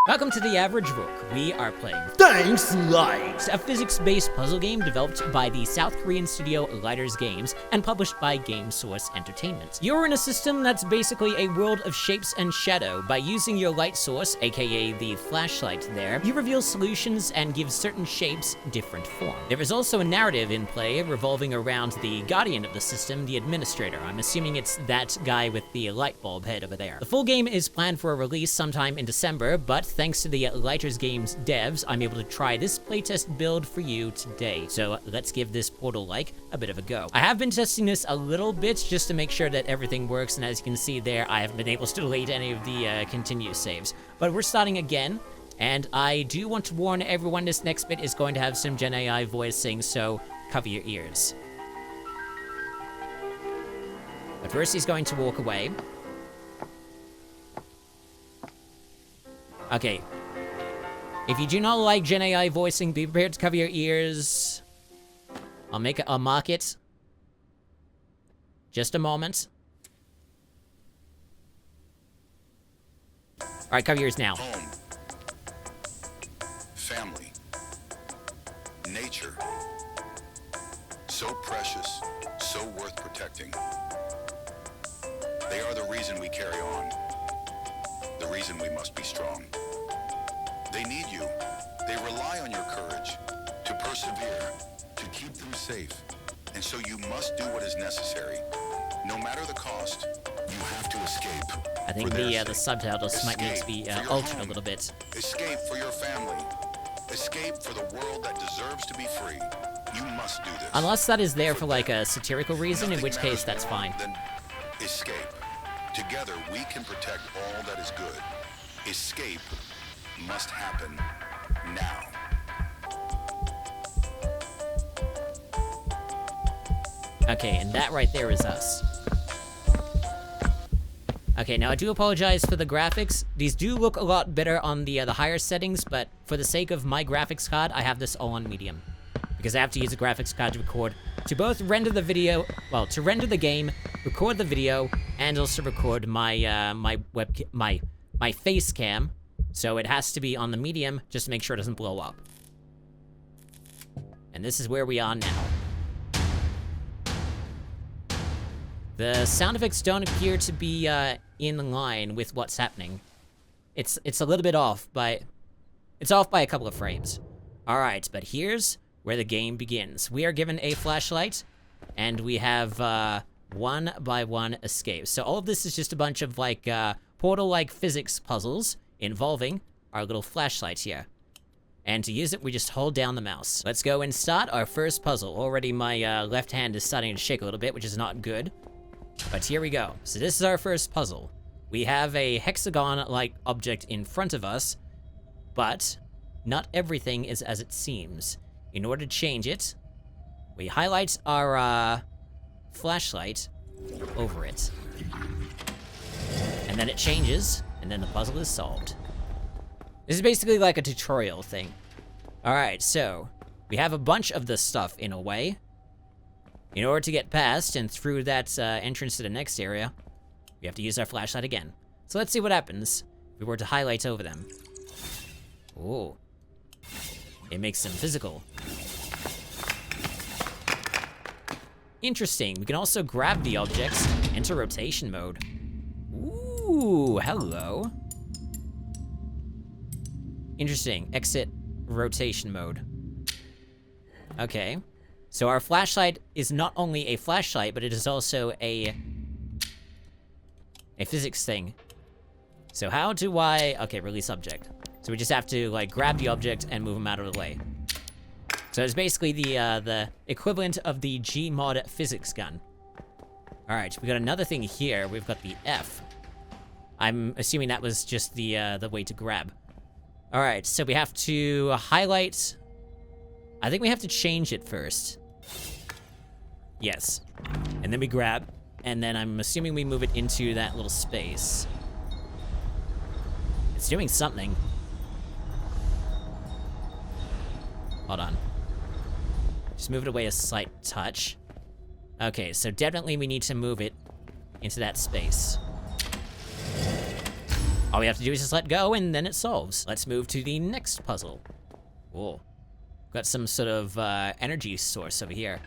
Welcome to The Average Rook. We are playing Thanks, Light! a physics-based puzzle game developed by the South Korean studio Lightersgames and published by GameSource Entertainment. You're in a system that's basically a world of shapes and shadow. By using your light source, aka the flashlight there, you reveal solutions and give certain shapes different form. There is also a narrative in play revolving around the guardian of the system, the administrator. I'm assuming it's that guy with the light bulb head over there. The full game is planned for a release sometime in December, but thanks to the Lightersgames devs, I'm able to try this playtest build for you today. So let's give this Portal-like a bit of a go. I have been testing this a little bit just to make sure that everything works, and as you can see there, I haven't been able to delete any of the continue saves. But we're starting again, and I do want to warn everyone this next bit is going to have some Gen AI voicing, so cover your ears. But first he's going to walk away. Okay. If you do not like Gen AI voicing, be prepared to cover your ears. I'll mark it. Just a moment. Alright, cover your ears now. Home. Family. Nature. So precious, so worth protecting. They are the reason we carry on. The reason we must be strong. They need you. They rely on your courage to persevere, to keep them safe. And so you must do what is necessary. No matter the cost, you have to escape. I think the subtitles might need to be altered a little bit. Escape for your family. Escape for the world that deserves to be free. You must do this. Unless that is there for like a satirical reason, in which case that's fine. Then escape. Together we can protect all that is good. Escape must happen now. Okay, and that right there is us. Okay, now I do apologize for the graphics. These do look a lot better on the higher settings, but for the sake of my graphics card, I have this all on medium. Because I have to use a graphics card to record, to both render the video, well, to render the game, record the video, and also record my my face cam. So it has to be on the medium, just to make sure it doesn't blow up. And this is where we are now. The sound effects don't appear to be in line with what's happening. It's a little bit off, but it's off by a couple of frames. All right, but here's where the game begins. We are given a flashlight, and we have one by one escapes. So all of this is just a bunch of like Portal-like physics puzzles involving our little flashlight here. And to use it, we just hold down the mouse. Let's go and start our first puzzle. Already my left hand is starting to shake a little bit, which is not good. But here we go. So this is our first puzzle. We have a hexagon-like object in front of us, but not everything is as it seems. In order to change it, we highlight our flashlight over it. And then it changes, and then the puzzle is solved. This is basically like a tutorial thing. Alright, so we have a bunch of this stuff in a way. In order to get past and through that entrance to the next area, we have to use our flashlight again. So let's see what happens if we were to highlight over them. Ooh. It makes them physical. Interesting. We can also grab the objects, enter rotation mode. Ooh, hello. Interesting. Exit rotation mode. Okay. So our flashlight is not only a flashlight, but it is also a physics thing. So how do I... Okay, release object. So we just have to, like, grab the object and move them out of the way. So it's basically the equivalent of the Gmod physics gun. Alright, we got another thing here. We've got the F. I'm assuming that was just the way to grab. Alright, so we have to highlight... I think we have to change it first. Yes. And then we grab, and then I'm assuming we move it into that little space. It's doing something. Hold on. Just move it away a slight touch. Okay, so definitely we need to move it into that space. All we have to do is just let go, and then it solves. Let's move to the next puzzle. Whoa. Got some sort of energy source over here.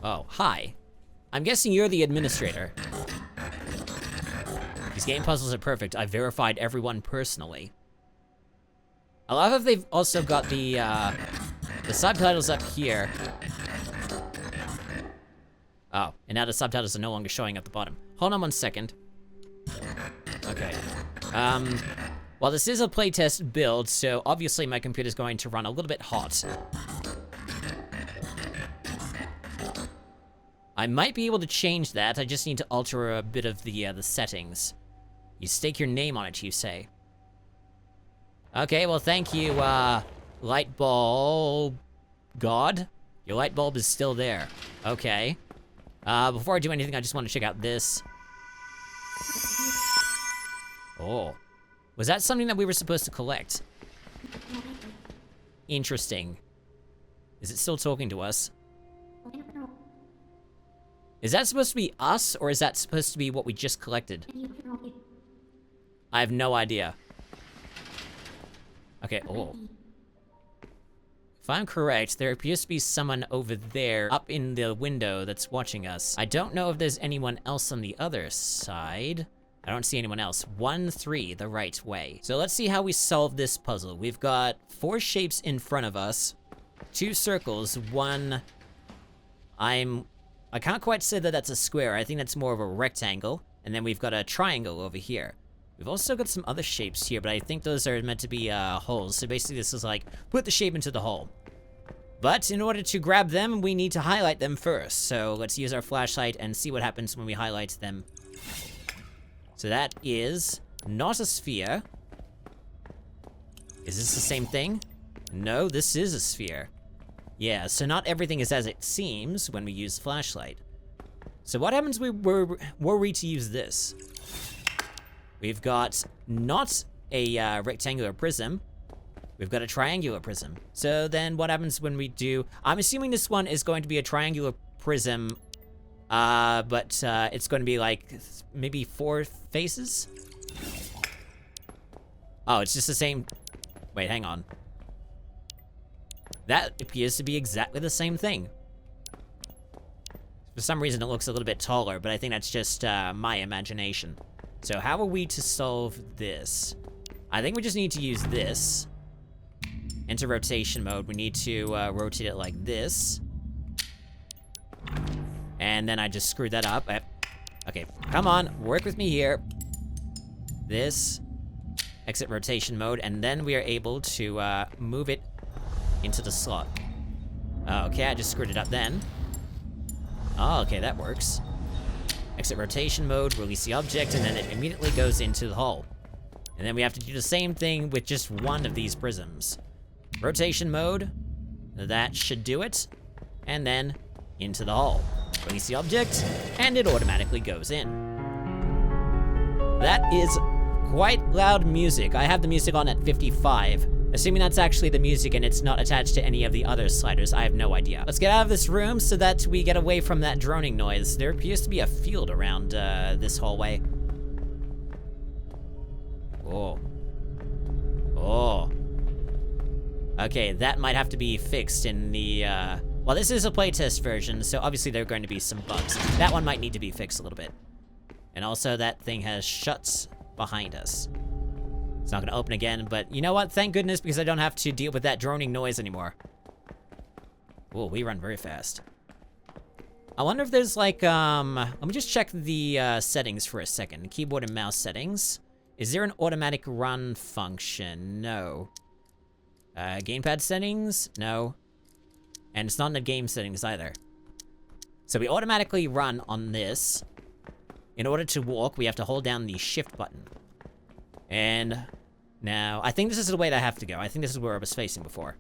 Oh, hi. I'm guessing you're the administrator. These game puzzles are perfect. I verified everyone personally. I love how they've also got the subtitles up here. Oh, and now the subtitles are no longer showing at the bottom. Hold on 1 second. Okay. Well, this is a playtest build, so obviously my computer's going to run a little bit hot. I might be able to change that. I just need to alter a bit of the settings. You stake your name on it, you say. Okay, well, thank you, light bulb god. Your light bulb is still there. Okay. Before I do anything, I just want to check out this. Oh. Was that something that we were supposed to collect? Interesting. Is it still talking to us? Is that supposed to be us, or is that supposed to be what we just collected? I have no idea. Okay, oh. If I'm correct, there appears to be someone over there up in the window that's watching us. I don't know if there's anyone else on the other side. I don't see anyone else. 1-3, the right way. So let's see how we solve this puzzle. We've got 4 shapes in front of us, 2 circles, 1... I can't quite say that that's a square. I think that's more of a rectangle. And then we've got a triangle over here. We've also got some other shapes here, but I think those are meant to be holes. So basically this is like, put the shape into the hole. But in order to grab them, we need to highlight them first. So let's use our flashlight and see what happens when we highlight them. So that is not a sphere. Is this the same thing? No, this is a sphere. Yeah, so not everything is as it seems when we use the flashlight. So what happens were we to use this? We've got not a rectangular prism. We've got a triangular prism. So then what happens when we do... I'm assuming this one is going to be a triangular prism, but it's going to be like maybe 4 faces? Oh, it's just the same... Wait, hang on. That appears to be exactly the same thing. For some reason, it looks a little bit taller, but I think that's just my imagination. So how are we to solve this? I think we just need to use this. Enter rotation mode. We need to rotate it like this. And then I just screwed that up. Okay, come on, work with me here. This. Exit rotation mode, and then we are able to move it into the slot. Okay, I just screwed it up then. Oh, okay, that works. Exit rotation mode, release the object, and then it immediately goes into the hole. And then we have to do the same thing with just one of these prisms. Rotation mode, that should do it. And then into the hole. Release the object, and it automatically goes in. That is quite loud music. I have the music on at 55. Assuming that's actually the music and it's not attached to any of the other sliders, I have no idea. Let's get out of this room so that we get away from that droning noise. There appears to be a field around this hallway. Oh. Oh. Okay, that might have to be fixed in the, well, this is a playtest version, so obviously there are going to be some bugs. That one might need to be fixed a little bit. And also that thing has shuts behind us. It's not gonna open again, but you know what? Thank goodness, because I don't have to deal with that droning noise anymore. Oh, we run very fast. I wonder if there's like, let me just check the settings for a second. Keyboard and mouse settings. Is there an automatic run function? No. Gamepad settings? No. And it's not in the game settings either. So we automatically run on this. In order to walk, we have to hold down the shift button. And now, I think this is the way that I have to go. I think this is where I was facing before.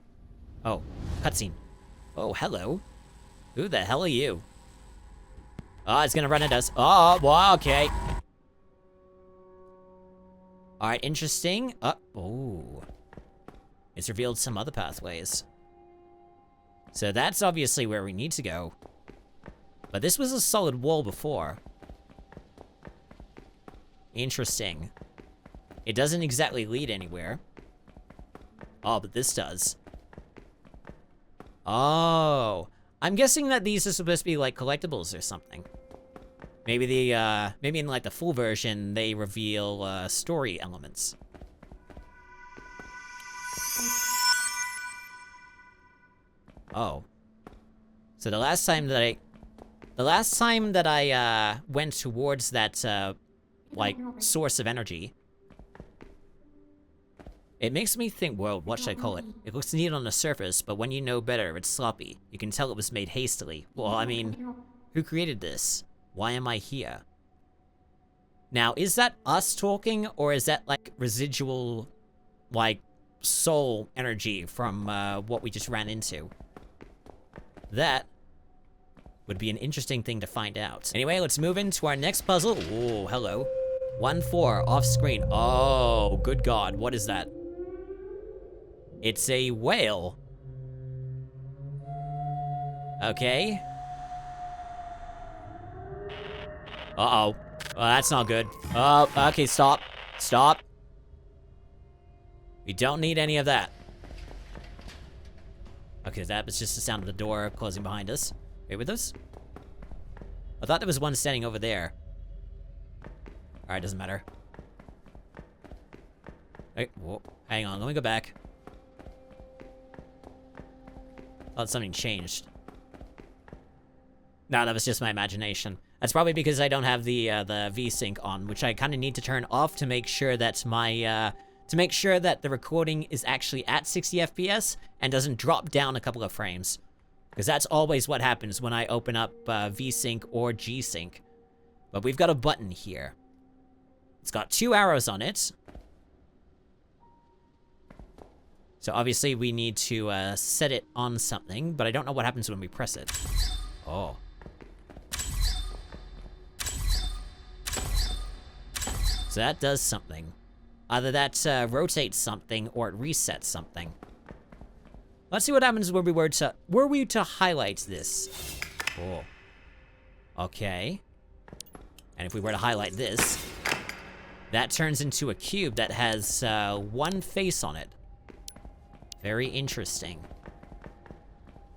Oh, cutscene. Oh, hello. Who the hell are you? Oh, it's gonna run at us. Oh, well, okay. Alright, interesting. Oh. It's revealed some other pathways. So that's obviously where we need to go. But this was a solid wall before. Interesting. It doesn't exactly lead anywhere. Oh, but this does. Oh. I'm guessing that these are supposed to be, like, collectibles or something. Maybe maybe in, like, the full version, they reveal, story elements. Oh. So the last time that I went towards that, like, source of energy, it makes me think, well, what should I call it? It looks neat on the surface, but when you know better, it's sloppy. You can tell it was made hastily. Well, I mean, who created this? Why am I here? Now, is that us talking, or is that, like, residual, like, soul energy from, what we just ran into? That would be an interesting thing to find out. Anyway, let's move into our next puzzle. Oh, hello. 1-4, off screen. Oh, good God, what is that? It's a whale. Okay. Uh-oh. Oh, that's not good. Oh, okay, stop. Stop. We don't need any of that. Okay, that was just the sound of the door closing behind us. Wait, with us? I thought there was one standing over there. Alright, doesn't matter. Hey, whoa, hang on, let me go back. Thought something changed. No, that was just my imagination. That's probably because I don't have the V-Sync on, which I kind of need to turn off to make sure that my, to make sure that the recording is actually at 60 FPS and doesn't drop down a couple of frames. Because that's always what happens when I open up V-Sync or G-Sync. But we've got a button here. It's got 2 arrows on it. So obviously we need to set it on something, but I don't know what happens when we press it. Oh. So that does something. Either that rotates something or it resets something. Let's see what happens when we were to highlight this. Oh. Okay. And if we were to highlight this, that turns into a cube that has one face on it. Very interesting.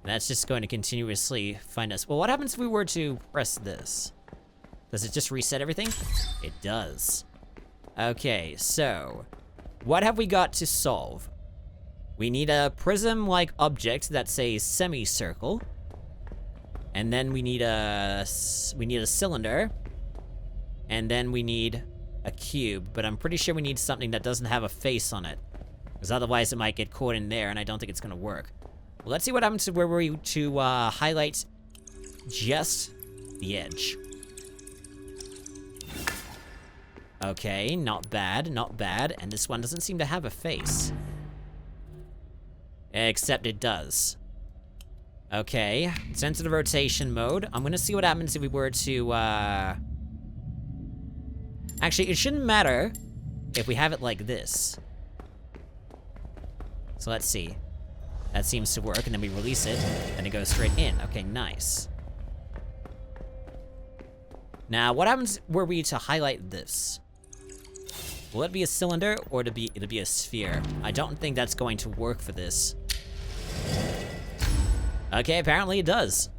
And that's just going to continuously find us. Well, what happens if we were to press this? Does it just reset everything? It does. Okay, so what have we got to solve? We need a prism-like object that's a semicircle. And then we need a cylinder. And then we need a cube, but I'm pretty sure we need something that doesn't have a face on it. Because otherwise it might get caught in there, and I don't think it's gonna work. Well, let's see what happens where we to highlight just the edge. Okay, not bad, not bad. And this one doesn't seem to have a face. Except it does. Okay, it's into the rotation mode. I'm gonna see what happens if we were to, Actually, it shouldn't matter if we have it like this. So let's see. That seems to work, and then we release it, and it goes straight in. Okay, nice. Now, what happens were we to highlight this? Will it be a cylinder, or it'll be a sphere? I don't think that's going to work for this. Okay, apparently it does.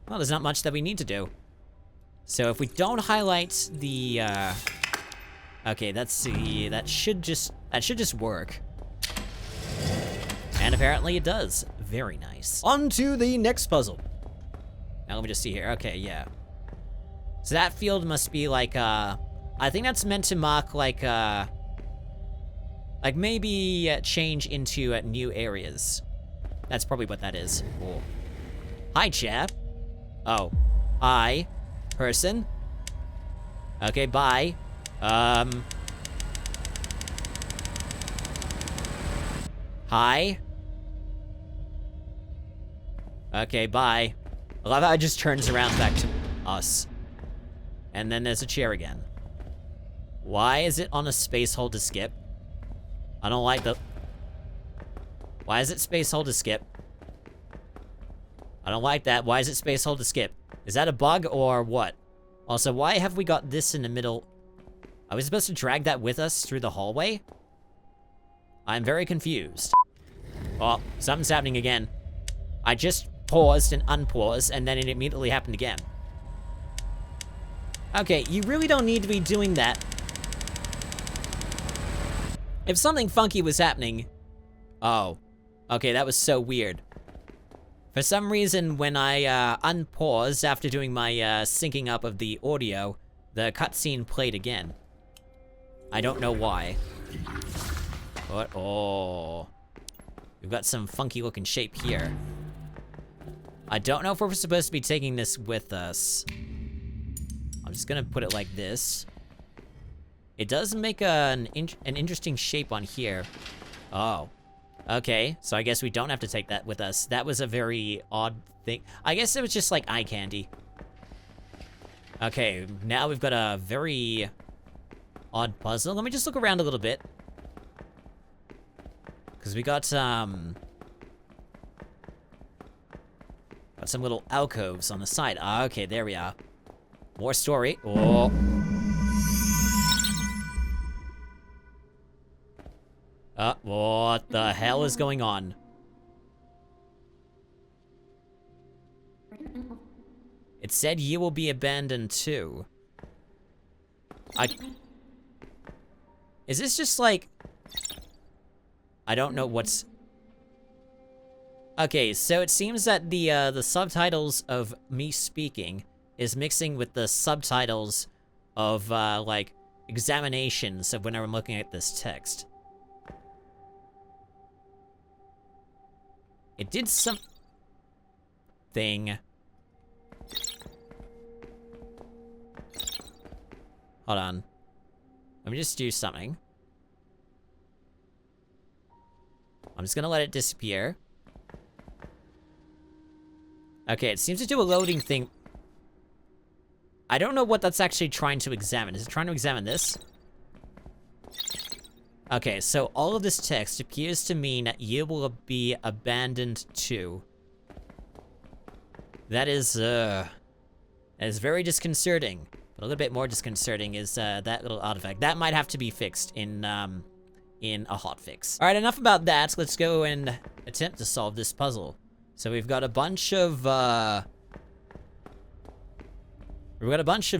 Well, there's not much that we need to do. So if we don't highlight the, okay, let's see, that should just work. And apparently it does. Very nice. On to the next puzzle. Now let me just see here. Okay, yeah. So that field must be like, I think that's meant to mark like maybe change into new areas. That's probably what that is. Cool. Hi, chap. Oh. Hi. Person. Okay, bye. Hi. Okay, bye. I love how it just turns around back to us. And then there's a chair again. Why is it on a space hold to skip? I don't like the... Why is it space hold to skip? I don't like that. Why is it space hold to skip? Is that a bug or what? Also, why have we got this in the middle? Are we supposed to drag that with us through the hallway? I'm very confused. Oh, something's happening again. I just paused and unpaused, and then it immediately happened again. Okay, you really don't need to be doing that. If something funky was happening... Oh. Okay, that was so weird. For some reason, when I unpaused after doing my syncing up of the audio, the cutscene played again. I don't know why. But, oh... We've got some funky looking shape here. I don't know if we're supposed to be taking this with us. I'm just gonna put it like this. It does make an interesting shape on here. Oh. Okay, so I guess we don't have to take that with us. That was a very odd thing. I guess it was just like eye candy. Okay, now we've got a very odd puzzle. Let me just look around a little bit. Because we got some little alcoves on the side. Ah, okay, there we are. More story. Oh. What the hell is going on? It said you will be abandoned too. Is this just like... I don't know what's... Okay, so it seems that the subtitles of me speaking is mixing with the subtitles of, like, examinations of when I'm looking at this text. It did something... Hold on. Let me just do something. I'm just gonna let it disappear. Okay, it seems to do a loading thing. I don't know what that's actually trying to examine. Is it trying to examine this? Okay, so all of this text appears to mean that you will be abandoned too. That is very disconcerting. But a little bit more disconcerting is that little artifact. That might have to be fixed in a hotfix. All right, enough about that. Let's go and attempt to solve this puzzle. So we've got a bunch of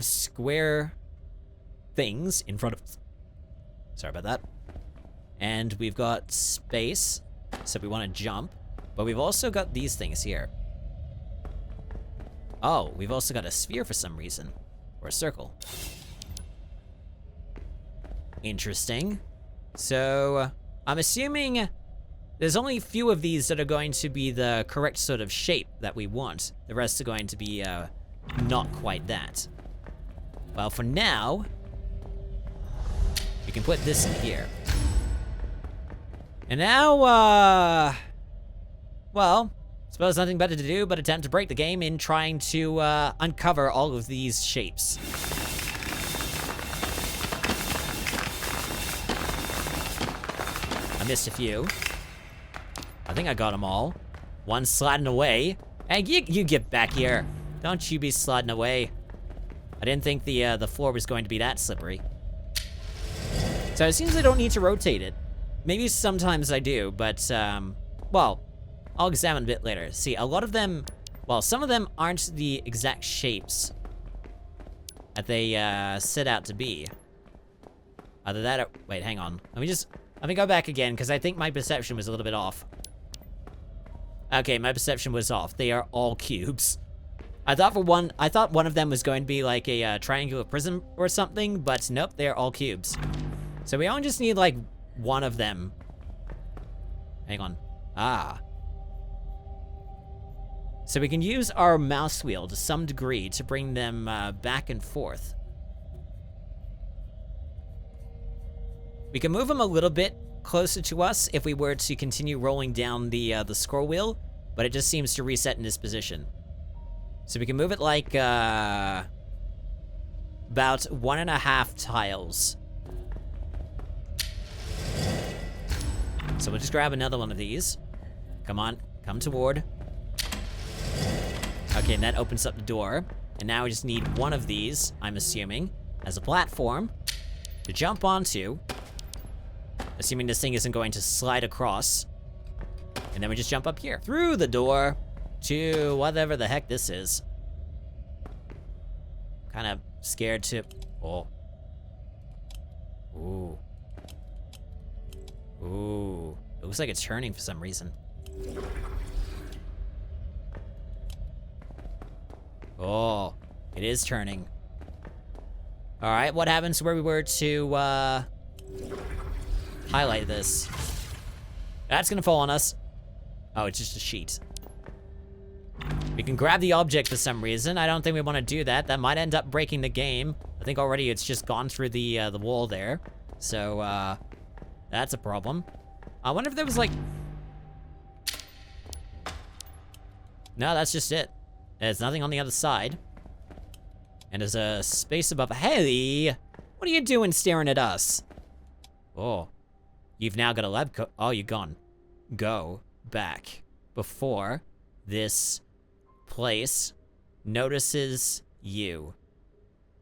square things in front of us. Sorry about that. And we've got space, so we want to jump. But we've also got these things here. Oh, we've also got a sphere for some reason. Or a circle. Interesting. So, I'm assuming there's only a few of these that are going to be the correct sort of shape that we want. The rest are going to be, not quite that. Well, for now, we can put this in here. And now, well, suppose nothing better to do but attempt to break the game in trying to, uncover all of these shapes. I missed a few. I think I got them all. One sliding away. Hey, you get back here. Don't you be sliding away. I didn't think the floor was going to be that slippery. So it seems I don't need to rotate it. Maybe sometimes I do, but, well, I'll examine a bit later. See, a lot of them, well, some of them aren't the exact shapes that they, set out to be. Either that or, wait, hang on. Let me go back again, because I think my perception was a little bit off. Okay, my perception was off. They are all cubes. I thought one of them was going to be like a triangular prism or something, but nope, they are all cubes. So we only just need like one of them. Hang on. Ah. So we can use our mouse wheel to some degree to bring them back and forth. We can move them a little bit closer to us if we were to continue rolling down the scroll wheel, but it just seems to reset in this position. So we can move it like about 1.5 tiles. So we'll just grab another one of these. Come on, come toward. Okay, and that opens up the door. And now we just need one of these, I'm assuming, as a platform. to jump onto, assuming this thing isn't going to slide across. And then we just jump up here. Through the door to whatever the heck this is. Kind of scared to... Oh. Ooh. Ooh. It looks like it's turning for some reason. Oh. It is turning. Alright, what happens where we were to, highlight this? That's gonna fall on us. Oh, it's just a sheet. We can grab the object for some reason. I don't think we want to do that. That might end up breaking the game. I think already it's just gone through the wall there. So, that's a problem. I wonder if there was like... No, that's just it. There's nothing on the other side. And there's a space above. Hey! What are you doing staring at us? Oh. You've now got a lab coat. Oh, you're gone. Go back before this place notices you.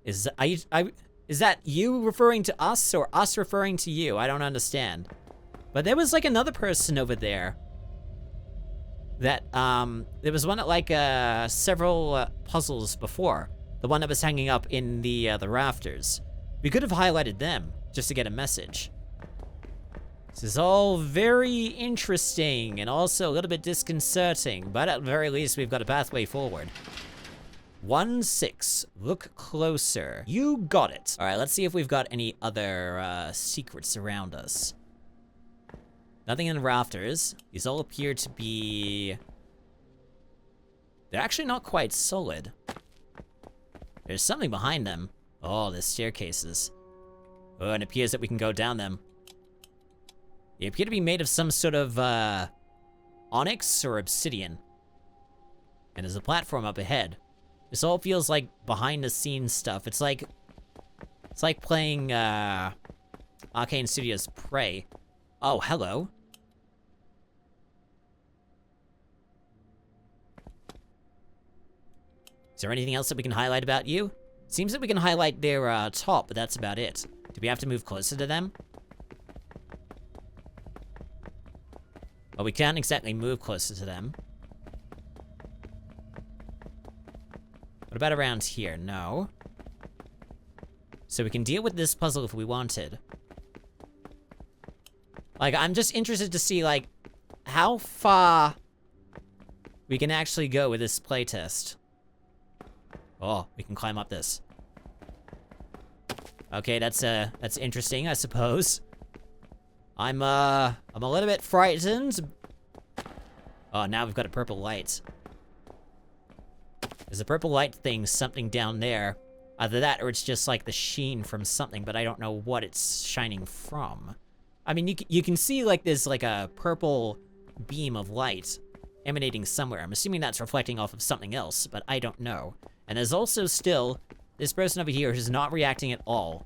Is that you referring to us or us referring to you? I don't understand. But there was like another person over there. That there was one at like several puzzles before. The one that was hanging up in the rafters. We could have highlighted them just to get a message. This is all very interesting and also a little bit disconcerting, but at the very least, we've got a pathway forward. 1-6, look closer. You got it. All right, let's see if we've got any other secrets around us. Nothing in the rafters. These all appear to be... They're actually not quite solid. There's something behind them. Oh, there's staircases. Oh, and it appears that we can go down them. They appear to be made of some sort of, onyx or obsidian. And there's a platform up ahead. This all feels like behind-the-scenes stuff. It's like playing, Arcane Studios' Prey. Oh, hello. Is there anything else that we can highlight about you? Seems that we can highlight their, top, but that's about it. Do we have to move closer to them? Well, we can't exactly move closer to them. What about around here? No. So we can deal with this puzzle if we wanted. Like, I'm just interested to see, like, how far we can actually go with this playtest. Oh, we can climb up this. Okay, that's interesting, I suppose. I'm a little bit frightened. Oh, now we've got a purple light. There's a purple light thing, something down there. Either that or it's just like the sheen from something, but I don't know what it's shining from. I mean, you can see like there's like a purple beam of light emanating somewhere. I'm assuming that's reflecting off of something else, but I don't know. And there's also still this person over here who's not reacting at all.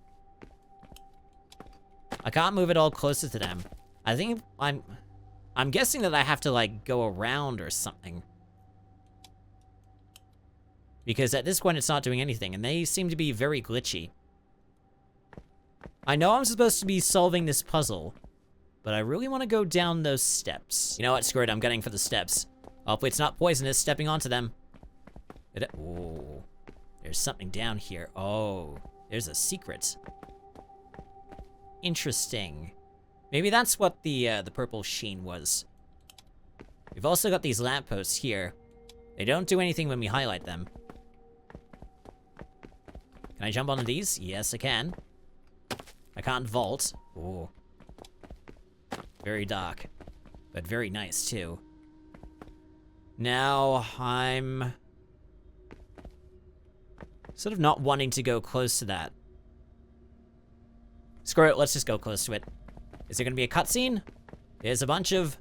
I can't move at all closer to them. I think I'm guessing that I have to like go around or something. Because at this point it's not doing anything, and they seem to be very glitchy. I know I'm supposed to be solving this puzzle, but I really want to go down those steps. You know what, screw it, I'm gunning for the steps. Hopefully it's not poisonous stepping onto them. Oh, there's something down here. Oh, there's a secret. Interesting. Maybe that's what the purple sheen was. We've also got these lampposts here. They don't do anything when we highlight them. Can I jump onto these? Yes, I can. I can't vault. Ooh. Very dark. But very nice, too. Now, I'm sort of not wanting to go close to that. Screw it, let's just go close to it. Is there gonna be a cutscene? There's a bunch of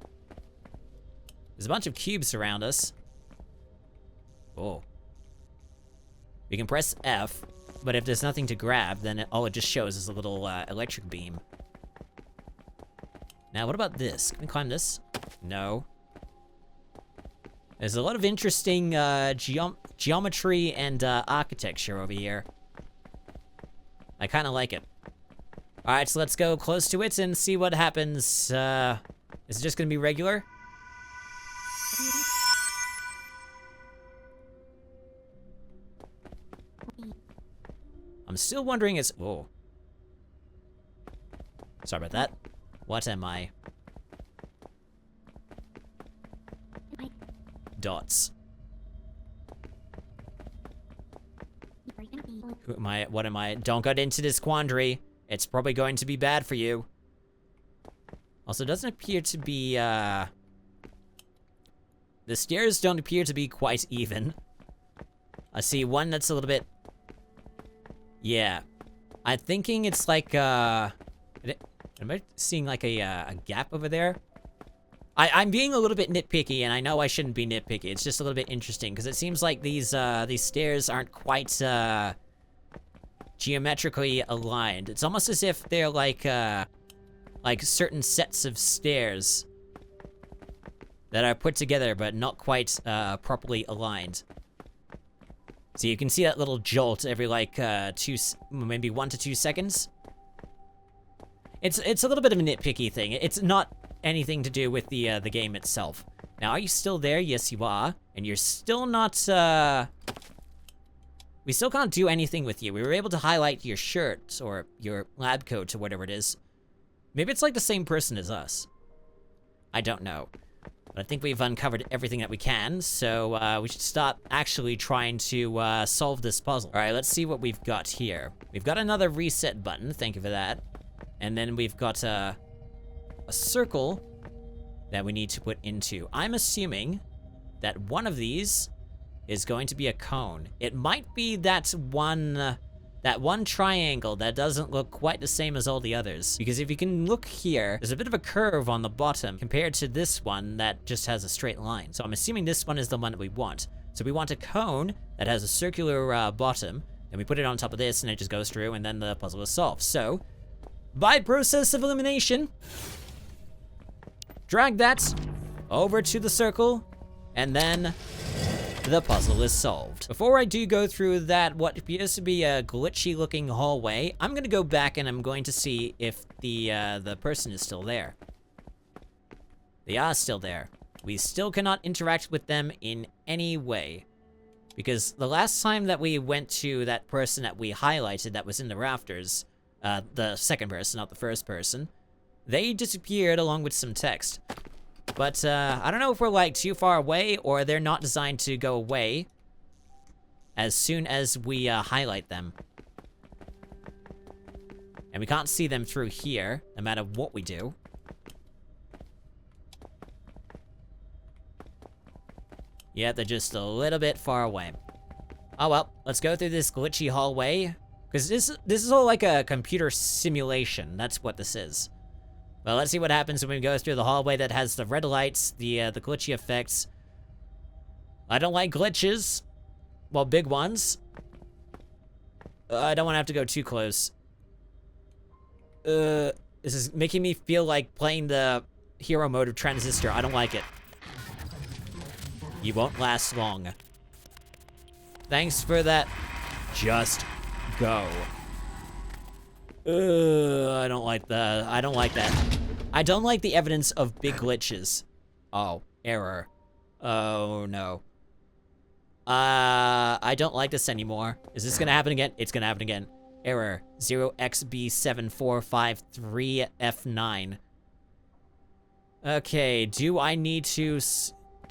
cubes around us. Oh. We can press F, but if there's nothing to grab, then all it just shows is a little electric beam. Now, what about this? Can we climb this? No. There's a lot of interesting geometry and architecture over here. I kind of like it. Alright, so let's go close to it and see what happens. Is it just gonna be regular? I'm still wondering whoa. Sorry about that. What am I? Dots. Who am I? What am I? Don't get into this quandary. It's probably going to be bad for you. Also, it doesn't appear to be, the stairs don't appear to be quite even. I see one that's a little bit... Yeah. I'm thinking it's like, am I seeing like a gap over there? I'm being a little bit nitpicky, and I know I shouldn't be nitpicky. It's just a little bit interesting, because it seems like these stairs aren't quite, geometrically aligned. It's almost as if they're like certain sets of stairs that are put together, but not quite, properly aligned. So you can see that little jolt every, like, maybe 1 to 2 seconds. It's a little bit of a nitpicky thing. It's not anything to do with the game itself. Now, are you still there? Yes, you are. And you're still not, we still can't do anything with you. We were able to highlight your shirt, or your lab coat, or whatever it is. Maybe it's like the same person as us. I don't know. But I think we've uncovered everything that we can, so we should start actually trying to solve this puzzle. Alright, let's see what we've got here. We've got another reset button, thank you for that. And then we've got a circle that we need to put into. I'm assuming that one of these is going to be a cone. It might be that one triangle that doesn't look quite the same as all the others. Because if you can look here, there's a bit of a curve on the bottom compared to this one that just has a straight line. So I'm assuming this one is the one that we want. So we want a cone that has a circular bottom, and we put it on top of this, and it just goes through, and then the puzzle is solved. So, by process of elimination, drag that over to the circle, and then the puzzle is solved. Before I do go through that, what appears to be a glitchy looking hallway, I'm gonna go back and I'm going to see if the person is still there. They are still there. We still cannot interact with them in any way. Because the last time that we went to that person that we highlighted that was in the rafters, the second person, not the first person, they disappeared along with some text. But, I don't know if we're, like, too far away, or they're not designed to go away as soon as we, highlight them. And we can't see them through here, no matter what we do. Yeah, they're just a little bit far away. Oh well, let's go through this glitchy hallway. Because this is all like a computer simulation, that's what this is. Well, let's see what happens when we go through the hallway that has the red lights, the glitchy effects. I don't like glitches. Well, big ones. I don't want to have to go too close. This is making me feel like playing the hero mode of Transistor. I don't like it. You won't last long. Thanks for that. Just go. I don't like that. I don't like that. I don't like the evidence of big glitches. Oh, error. Oh, no. I don't like this anymore. Is this gonna happen again? It's gonna happen again. Error. 0xb7453f9. Okay, do I need to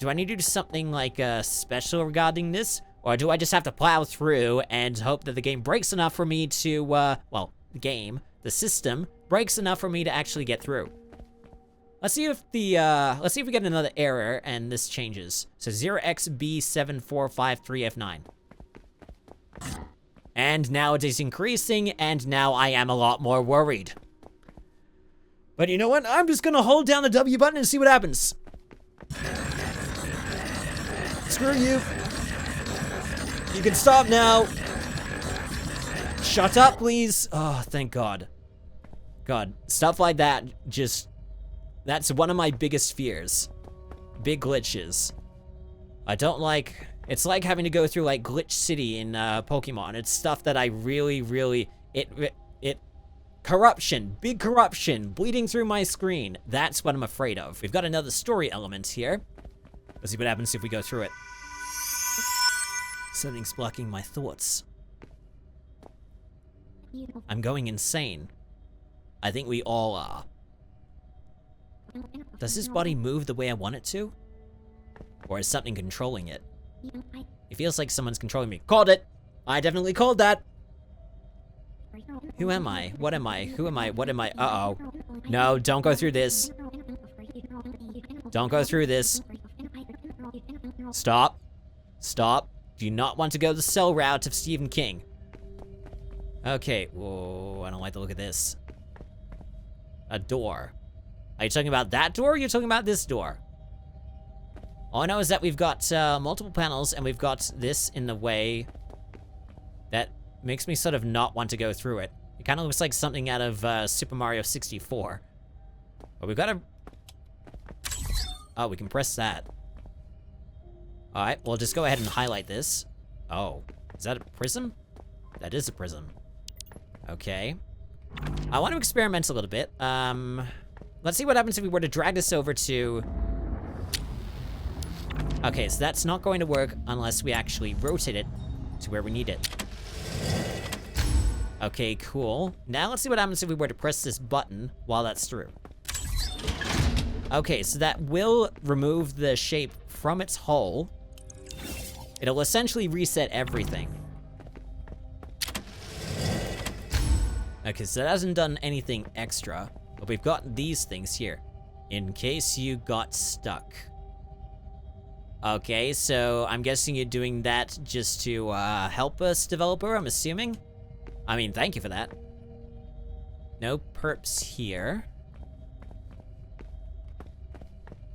do something like special regarding this? Or do I just have to plow through and hope that the game breaks enough for me to, well, the system breaks enough for me to actually get through. Let's see if we get another error and this changes. So 0xb7453f9. And now it is increasing, and now I am a lot more worried. But you know what? I'm just gonna hold down the W button and see what happens. Screw you. You can stop now. Shut up, please. Oh, thank God. God, stuff like that that's one of my biggest fears. Big glitches. I don't like, it's like having to go through like Glitch City in Pokemon. It's stuff that I really, Corruption, big corruption, bleeding through my screen. That's what I'm afraid of. We've got another story element here. Let's see what happens if we go through it. Something's blocking my thoughts. I'm going insane. I think we all are. Does this body move the way I want it to? Or is something controlling it? It feels like someone's controlling me. Called it! I definitely called that! Who am I? What am I? Who am I? What am I? Uh-oh. No, don't go through this. Don't go through this. Stop. Stop. Do you not want to go the cell route of Stephen King? Okay. Whoa, I don't like the look of this. A door. Are you talking about that door or are you talking about this door? All I know is that we've got multiple panels and we've got this in the way that makes me sort of not want to go through it. It kind of looks like something out of Super Mario 64. But we've got to... Oh, we can press that. Alright, we'll just go ahead and highlight this. Oh, is that a prism? That is a prism. Okay. I want to experiment a little bit. Let's see what happens if we were to drag this over to... Okay, so that's not going to work unless we actually rotate it to where we need it. Okay, cool. Now let's see what happens if we were to press this button while that's through. Okay, so that will remove the shape from its hole. It'll essentially reset everything. Okay, so that hasn't done anything extra, but we've got these things here. In case you got stuck. Okay, so I'm guessing you're doing that just to help us, developer, I'm assuming? I mean, thank you for that. No perps here.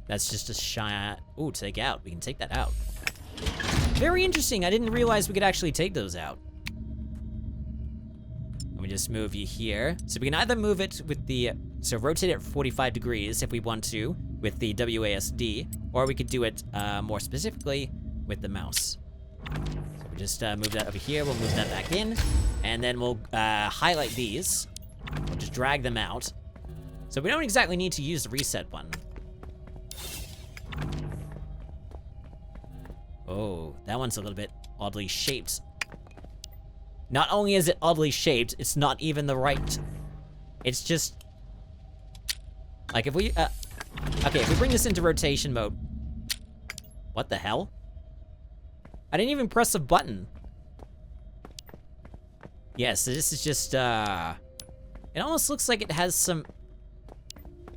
That's just a shy... Ooh, take out. We can take that out. Very interesting. I didn't realize we could actually take those out. Let me just move you here. So we can either move it with the... So rotate it 45 degrees if we want to with the WASD, or we could do it more specifically with the mouse. So we just move that over here. We'll move that back in, and then we'll highlight these. We'll just drag them out. So we don't exactly need to use the reset button. Oh, that one's a little bit oddly shaped. Not only is it oddly shaped, it's not even the right... It's just... Like, if we... Okay, if we bring this into rotation mode... What the hell? I didn't even press a button. Yeah, so this is just, It almost looks like it has some...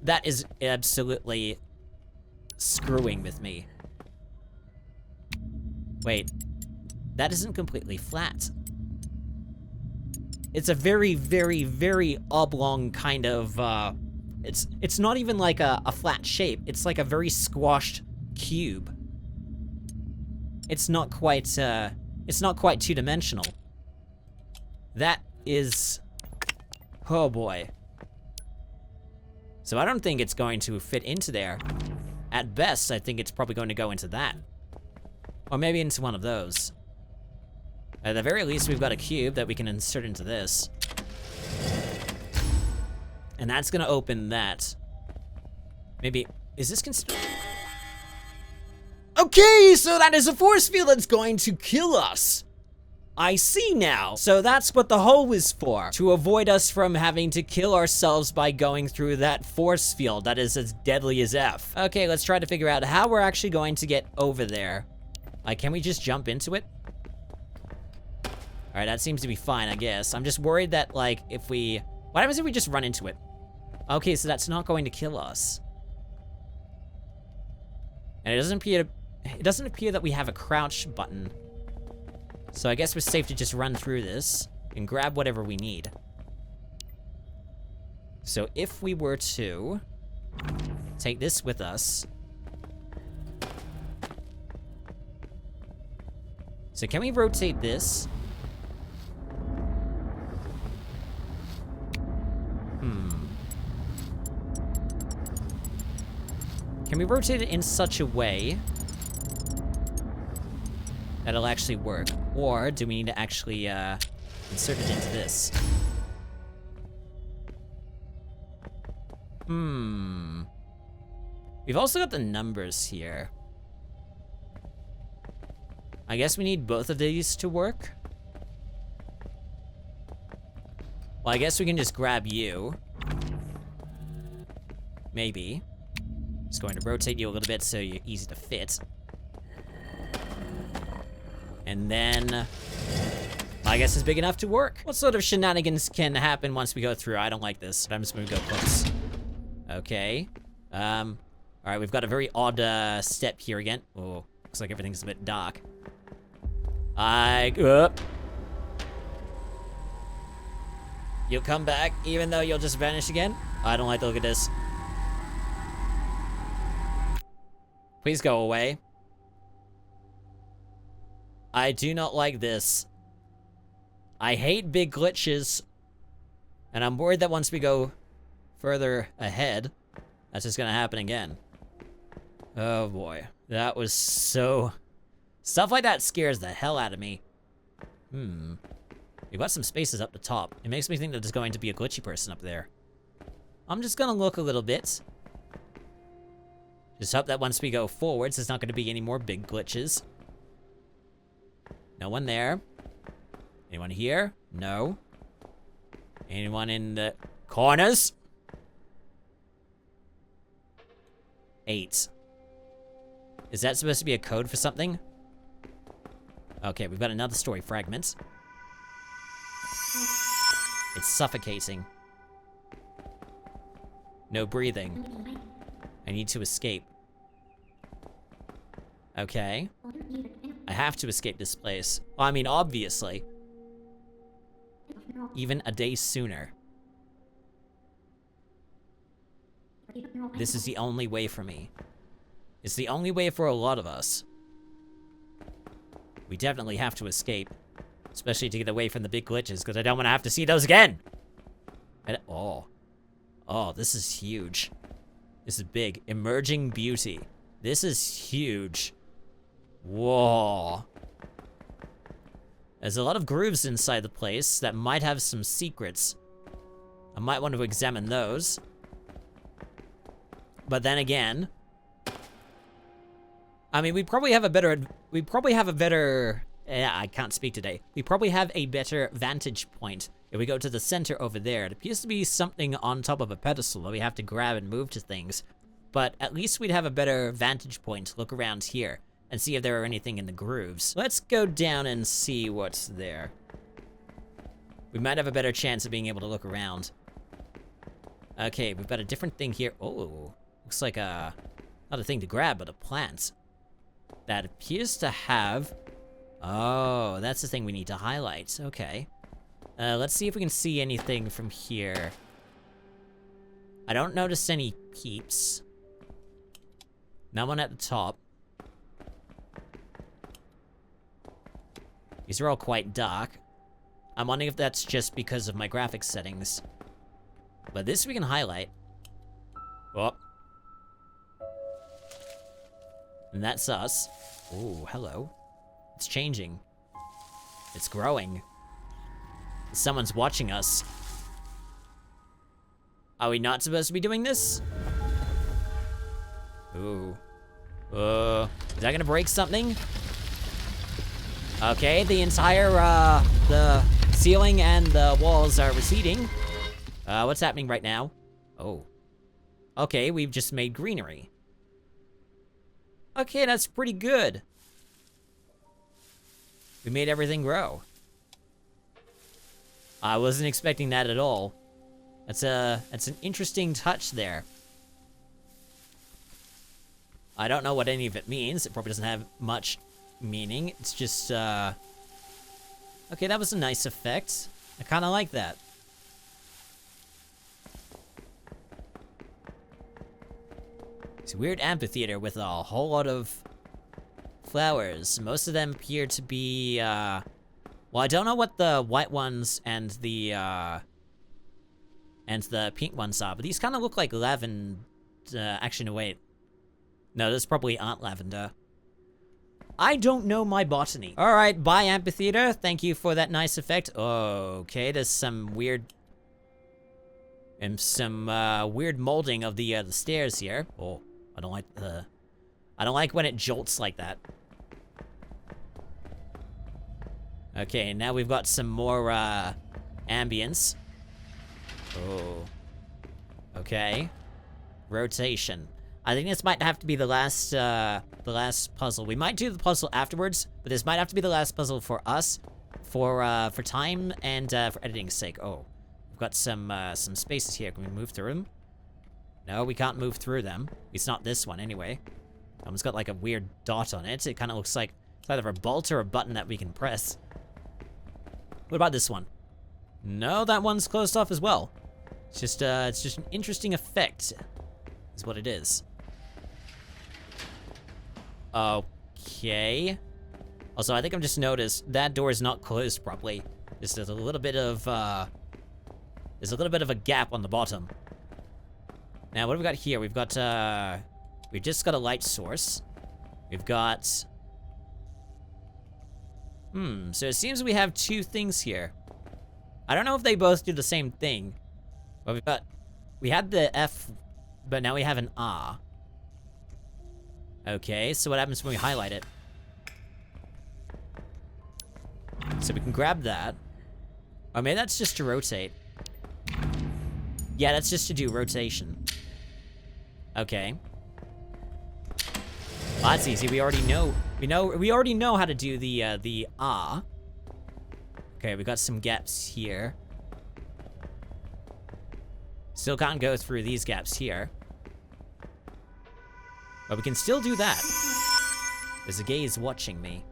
That is absolutely... screwing with me. Wait. That isn't completely flat. It's a very, very, very oblong kind of, It's not even like a flat shape. It's like a very squashed cube. It's not quite two-dimensional. That is... Oh boy. So I don't think it's going to fit into there. At best, I think it's probably going to go into that. Or maybe into one of those. At the very least, we've got a cube that we can insert into this. And that's gonna open that. Maybe, is this considered? Okay, so that is a force field that's going to kill us. I see now. So that's what the hole is for. To avoid us from having to kill ourselves by going through that force field that is as deadly as F. Okay, let's try to figure out how we're actually going to get over there. Like, can we just jump into it? Alright, that seems to be fine, I guess. I'm just worried that, like, if we... What happens if we just run into it? Okay, so that's not going to kill us. And it doesn't appear that we have a crouch button. So I guess we're safe to just run through this and grab whatever we need. So if we were to take this with us... So can we rotate this? Can we rotate it in such a way that it'll actually work? Or do we need to actually insert it into this? We've also got the numbers here. I guess we need both of these to work. Well, I guess we can just grab you. Maybe. Just going to rotate you a little bit so you're easy to fit. And then... I guess it's big enough to work. What sort of shenanigans can happen once we go through? I don't like this, but I'm just gonna go close. Okay. Alright, we've got a very odd step here again. Oh, looks like everything's a bit dark. You'll come back, even though you'll just vanish again? I don't like the look of this. Please go away. I do not like this. I hate big glitches. And I'm worried that once we go further ahead, that's just gonna happen again. Oh boy. That was so... Stuff like that scares the hell out of me. We've got some spaces up the top. It makes me think that there's going to be a glitchy person up there. I'm just gonna look a little bit. Just hope that once we go forwards, there's not gonna be any more big glitches. No one there. Anyone here? No. Anyone in the corners? 8. Is that supposed to be a code for something? Okay, we've got another story fragment. It's suffocating. No breathing. I need to escape. Okay. I have to escape this place. Well, I mean, obviously. Even a day sooner. This is the only way for me. It's the only way for a lot of us. We definitely have to escape. Especially to get away from the big glitches, because I don't want to have to see those again! Oh, this is huge. This is big. Emerging beauty. This is huge. Whoa. There's a lot of grooves inside the place that might have some secrets. I might want to examine those. But then again... I mean, we probably have a better... I can't speak today. We probably have a better vantage point. If we go to the center over there, it appears to be something on top of a pedestal that we have to grab and move to things. But at least we'd have a better vantage point to look around here and see if there are anything in the grooves. Let's go down and see what's there. We might have a better chance of being able to look around. Okay, we've got a different thing here. Oh, looks like a... not a thing to grab, but a plant. That appears to have... Oh, that's the thing we need to highlight. Okay. Let's see if we can see anything from here. I don't notice any peeps. No one at the top. These are all quite dark. I'm wondering if that's just because of my graphics settings. But this we can highlight. Oh. And that's us. Oh, hello. It's changing. It's growing. Someone's watching us. Are we not supposed to be doing this? Ooh. Is that gonna break something? Okay, the entire, the ceiling and the walls are receding. What's happening right now? Oh. Okay, we've just made greenery. Okay, that's pretty good. We made everything grow. I wasn't expecting that at all. That's an interesting touch there. I don't know what any of it means. It probably doesn't have much meaning. It's just, okay, that was a nice effect. I kind of like that. It's a weird amphitheater with a whole lot of flowers. Most of them appear to be, well, I don't know what the white ones and the pink ones are, but these kind of look like lavender. Actually, no, wait. No, those probably aren't lavender. I don't know my botany. All right, bye, amphitheater. Thank you for that nice effect. Okay, there's some weird... And some weird molding of the stairs here. Oh, I don't like when it jolts like that. Okay, now we've got some more ambience. Oh. Okay. Rotation. I think this might have to be the last puzzle. We might do the puzzle afterwards, but this might have to be the last puzzle for us, for time and for editing's sake. Oh, we've got some spaces here. Can we move through them? No, we can't move through them. It's not this one anyway. It's got like a weird dot on it. It kind of looks like it's either a bolt or a button that we can press. What about this one? No, that one's closed off as well. It's just an interesting effect, is what it is. Okay. Also, I think I've just noticed that door is not closed properly. There's a little bit of a gap on the bottom. Now, what have we got here? We've got we've just got a light source. We've got so it seems we have two things here. I don't know if they both do the same thing. But we had the F, but now we have an A. Okay, so what happens when we highlight it? So we can grab that. Or maybe that's just to rotate. Yeah, that's just to do rotation. Okay. Well, that's easy. We already know. We already know how to do the A. Okay, we got some gaps here. Still can't go through these gaps here. But we can still do that. There's a gaze watching me.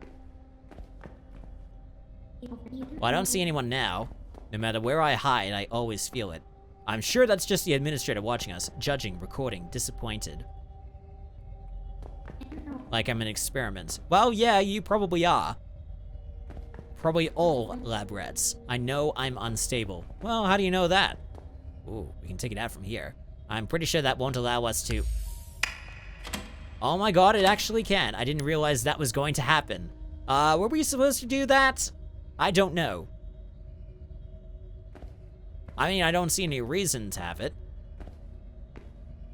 Well, I don't see anyone now. No matter where I hide, I always feel it. I'm sure that's just the administrator watching us, judging, recording, disappointed. Like I'm an experiment. Well, yeah, you probably are. Probably all lab rats. I know I'm unstable. Well, how do you know that? Ooh, we can take it out from here. I'm pretty sure that won't allow us to... Oh my god, it actually can. I didn't realize that was going to happen. Were we supposed to do that? I don't know. I mean, I don't see any reason to have it.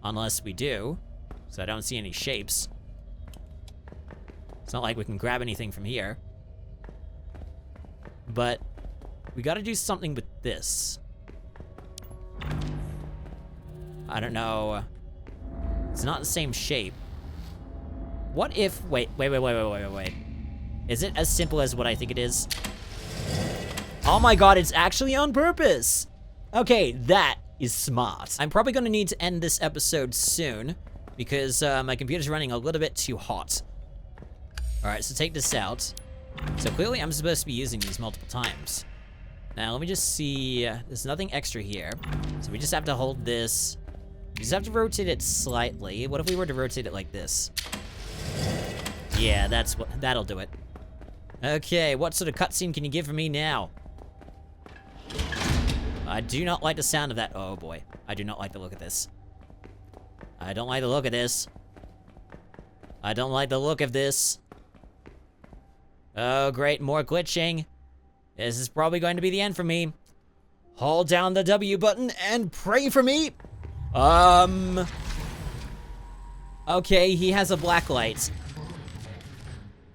Unless we do. So I don't see any shapes. It's not like we can grab anything from here. But we gotta do something with this. I don't know. It's not the same shape. What if... Wait. Is it as simple as what I think it is? Oh my god, it's actually on purpose! Okay, that is smart. I'm probably gonna need to end this episode soon, because my computer's running a little bit too hot. Alright, so take this out. So clearly I'm supposed to be using these multiple times. Now, let me just see... there's nothing extra here. So we just have to hold this. We just have to rotate it slightly. What if we were to rotate it like this? Yeah, that'll do it. Okay, what sort of cutscene can you give for me now? I do not like the sound of that. Oh boy, I do not like the look of this. I don't like the look of this. I don't like the look of this. Oh great, more glitching. This is probably going to be the end for me. Hold down the W button and pray for me. Okay, he has a black light.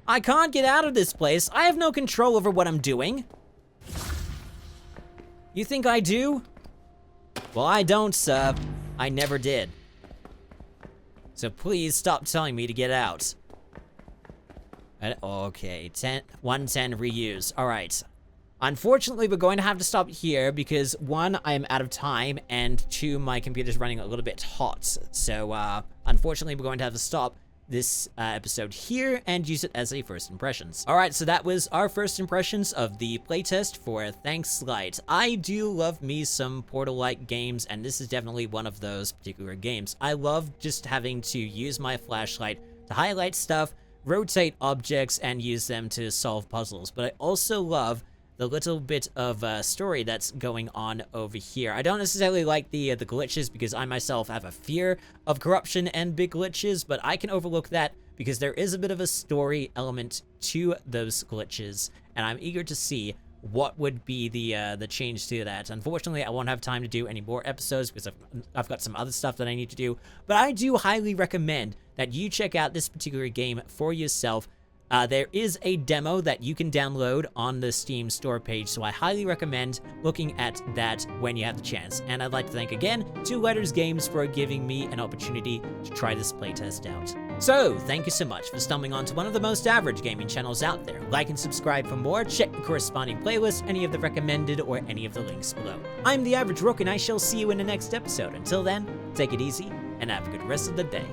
I can't get out of this place. I have no control over what I'm doing. You think I do? Well, I don't, sir. I never did. So please stop telling me to get out. Okay, 110 reuse. All right. Unfortunately, we're going to have to stop here because 1, I am out of time, and 2, my computer's running a little bit hot. So, unfortunately, we're going to have to stop this episode here and use it as a first impressions. All right, so that was our first impressions of the playtest for Thanks Light. I do love me some Portal-like games, and this is definitely one of those particular games. I love just having to use my flashlight to highlight stuff, rotate objects, and use them to solve puzzles. But I also love the little bit of story that's going on over here. I don't necessarily like the glitches because I myself have a fear of corruption and big glitches, but I can overlook that because there is a bit of a story element to those glitches, and I'm eager to see what would be the change to that. Unfortunately, I won't have time to do any more episodes because I've got some other stuff that I need to do. But I do highly recommend that you check out this particular game for yourself. There is a demo that you can download on the Steam store page, so I highly recommend looking at that when you have the chance. And I'd like to thank again to Lightersgames for giving me an opportunity to try this playtest out. So, thank you so much for stumbling onto one of the most average gaming channels out there. Like and subscribe for more, check the corresponding playlist, any of the recommended, or any of the links below. I'm the Average Rook, and I shall see you in the next episode. Until then, take it easy, and have a good rest of the day.